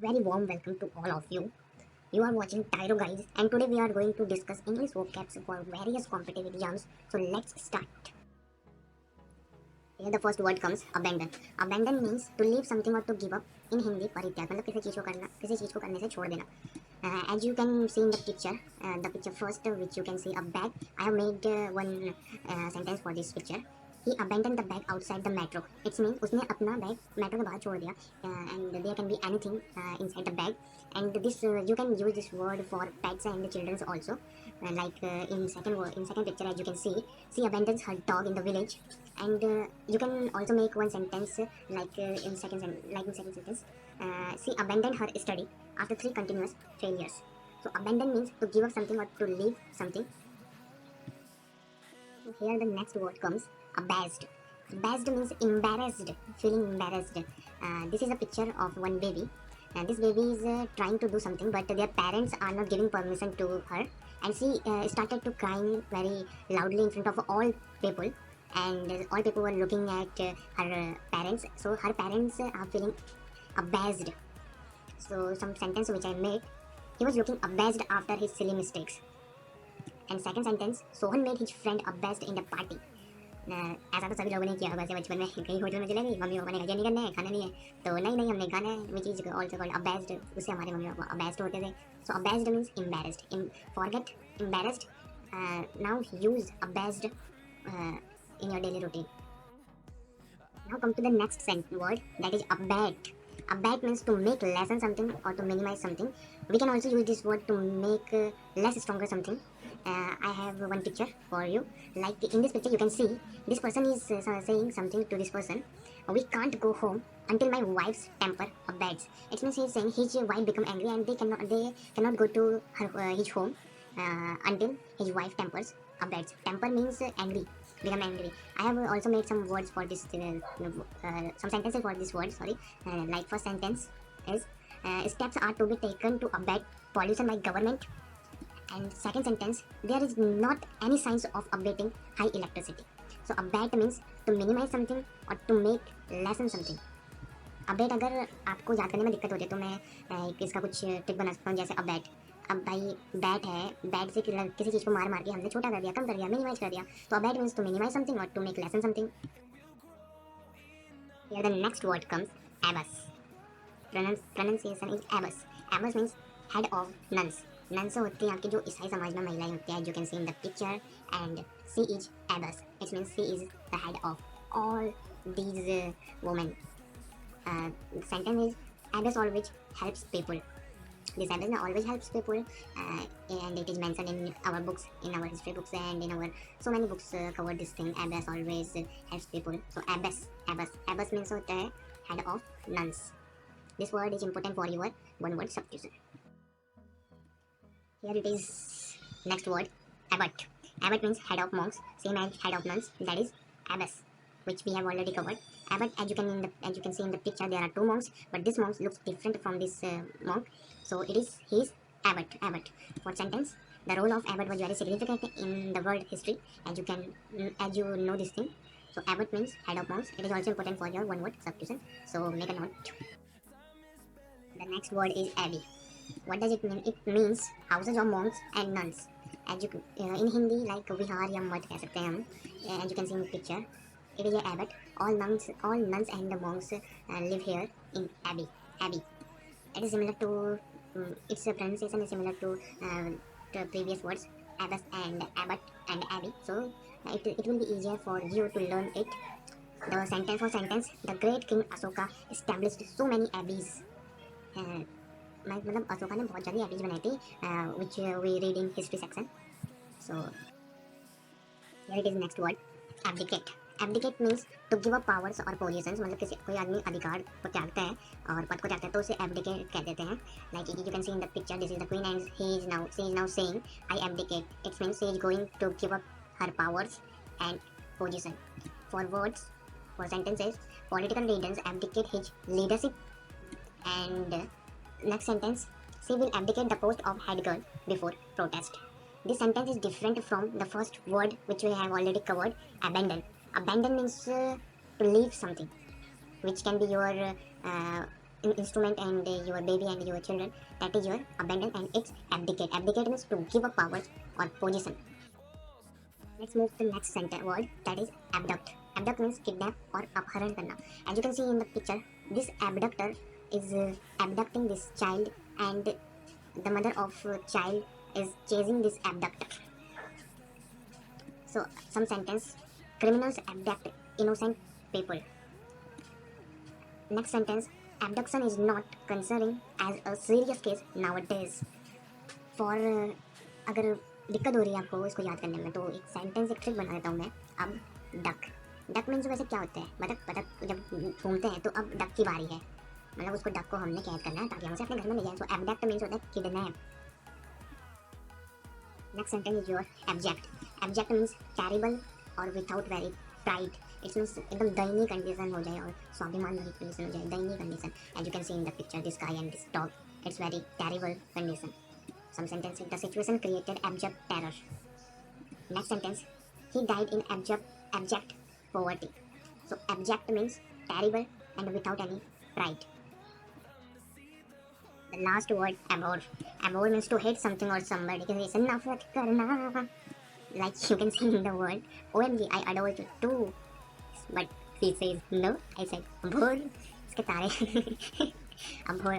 Very warm welcome to all of you. You are watching Tyro Guys, and today we are going to discuss English vocabs for various competitive exams. So let's start. Here the first word comes abandon. Abandon means to leave something or to give up. In Hindi परित्याग मतलब किसी चीज को करने से छोड़ देना. As you can see in the picture first, which you can see a bag. I have made one sentence for this picture. He abandoned the bag outside the metro. It means उसने अपना bag metro के बाहर छोड़ दिया. And there can be anything inside the bag. And this you can use this word for pets and children also. In second picture, as you can see, she abandons her dog in the village. And you can also make one sentence in second sentence. She abandoned her study after 3 continuous failures. So abandon means to give up something or to leave something. Here the next word comes abashed. Abashed means embarrassed, feeling embarrassed. This is a picture of one baby. This baby is trying to do something, but their parents are not giving permission to her, and she started to crying very loudly in front of all people, and all people were looking at her parents. So her parents are feeling abashed. So some sentence which I made, he was looking abashed after his silly mistakes. And second sentence, Sohan made his friend abashed in the party. ऐसा तो सभी लोगों ने किया होगा वैसे बचपन में कहीं होटल में चले गए, मम्मी पापा ने कहा नहीं करना है, खाना नहीं है, तो नहीं हमने खाना है, which is also called abashed. उससे हमारे मम्मी पापा अबैस्ड होते थे. So abashed means embarrassed. Forget embarrassed. Now use abashed in your daily routine. Now come to the next word, that is abate. Abate means to make lessen something or to minimize something. We can also use this word to make less stronger something. I have one picture for you. Like in this picture, you can see this person is saying something to this person. We can't go home until my wife's temper abates. It means he is saying his wife become angry and they cannot go to his home until his wife tempers abates. Temper means angry, become angry. I have also made some words for this, some sentences for this word. Sorry. Like first sentence is steps are to be taken to abate pollution by government. And second sentence, there is not any signs of abating high electricity. So abate means to minimize something or to make lessen something. abate अगर आपको याद करने में दिक्कत होती है तो मैं इसका कुछ ट्रिक बना सकता हूँ, जैसे abate. अब भाई बैट है, बैट से किसी चीज़ को मार के हमने छोटा कर दिया, कम कर दिया, मिनिमाइज कर दिया. तो abate means to minimize something or to make lessen something. Here the next word comes abbess. Pronunciation is abbess. Abbess means head of nuns. Nuns होती हैं आपकी जो ईसाई समाज में महिलाएं होती हैं. You can see in the picture, and she is abbess. It means she is the head of all these women. Sentence is abbess always helps people. This abbess always helps people, and it is mentioned in our books, in our history books, and in our so many books cover this thing. Abbess always helps people. So abbess means होता है head of nuns. This word is important for your one word substitution. Here it is, next word, abbot. Abbot means head of monks, same as head of nuns, that is abbess, which we have already covered. Abbot, as you can see in the picture, there are two monks, but this monk looks different from this monk. So he is abbot. For sentence, the role of abbot was very significant in the world history, as you know this thing. So abbot means head of monks. It is also important for your one word substitution. So make a note. The next word is abbey. What does it mean? It means houses of monks and nuns. As you in Hindi, like विहार या मठ कह सकते हैं हम. As you can see in the picture, it is a abbot. All nuns and the monks live here in Abbey. It is similar to its pronunciation is similar to the previous words abbess and abbot and abbey. So it will be easier for you to learn it. The sentence, the great king Ashoka established so many abbeys. मतलब अशोका ने बहुत सारी Abies बनाई थी, which we read in history section. So here it is next word, abdicate. Abdicate means to give up powers or positions. मतलब कोई आदमी अधिकार को त्यागता है और पद को त्यागता है तो उसे abdicate कह देते हैं. Like you can see in the picture, this is the queen and she is now saying I abdicate. It means she is going to give up her powers and position. For words, for sentences, political leaders abdicate his leadership. And next sentence, she will abdicate the post of head girl before protest. This sentence is different from the first word which we have already covered, abandon. Abandon means to leave something, which can be your instrument and your baby and your children, that is your abandon, and it's abdicate. Abdicate means to give up power or position. Let's move to the next sentence word, that is abduct. Abduct means kidnap or अपहरण करना. As you can see in the picture, this abductor is abducting this child, and the mother of child is chasing this abductor. So some sentence: criminals abduct innocent people. Next sentence: abduction is not concerning as a serious case nowadays. For अगर दिक्कत हो रही है आपको इसको याद करने में, तो एक सेंटेंस एक ट्रिक बना देता हूँ मैं. अब डक. डक मीन्स वैसे क्या होता है, बतख. बतख जब घूमते हैं तो अब डक की बारी है, मतलब उसको डक को हमने कैद करना है ताकि हम उसे अपने घर में ले जाएं. सो एबडक्ट मीन्स होता है kidnap. Next sentence is your abject. Abject means terrible और without very pride. It's means एकदम दयनीय कंडीशन हो जाए और स्वाभिमान वाली कंडीशन हो जाए, दयनीय condition. As you can see in the picture, this guy and this dog, it's very terrible condition. Some sentence: the situation created abject terror. Next sentence: he died in abject poverty. So abject means terrible and without any pride. The last word, abhor. Abhor means to hate something or somebody. Because nafrat karna. Like you can see in the word, OMG, I adore you too. But he says no. I said abhor. इसके तारे. Abor.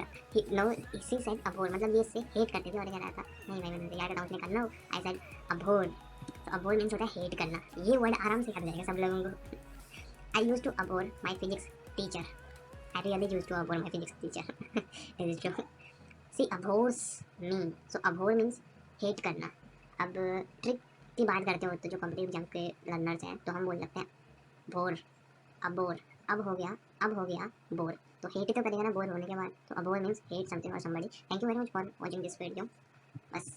No, इसी said Abor, मतलब ये इससे hate करते थे और कह रहा था नहीं मैं याद करता हूँ उसने करना हो. I said Abor. तो अभोर मीन्स होता है हेट करना. ये वर्ड आराम से याद जाएगा सब लोगों को. I use to abhor my physics teacher. I really use to abhor my physics teacher. It is true. She abhors me. So abhor means hate करना. अब ट्रिक की बात करते हो तो जो कॉम्पिटिटिव एग्जाम के लर्नर्स हैं, तो हम बोल सकते हैं भोर, अबोर. अब हो गया बोर. तो हेट तो करेगा ना बोर होने के बाद, तो अबोर मीन्स हेट समथिंग और somebody. Thank you very much for watching this video. बस.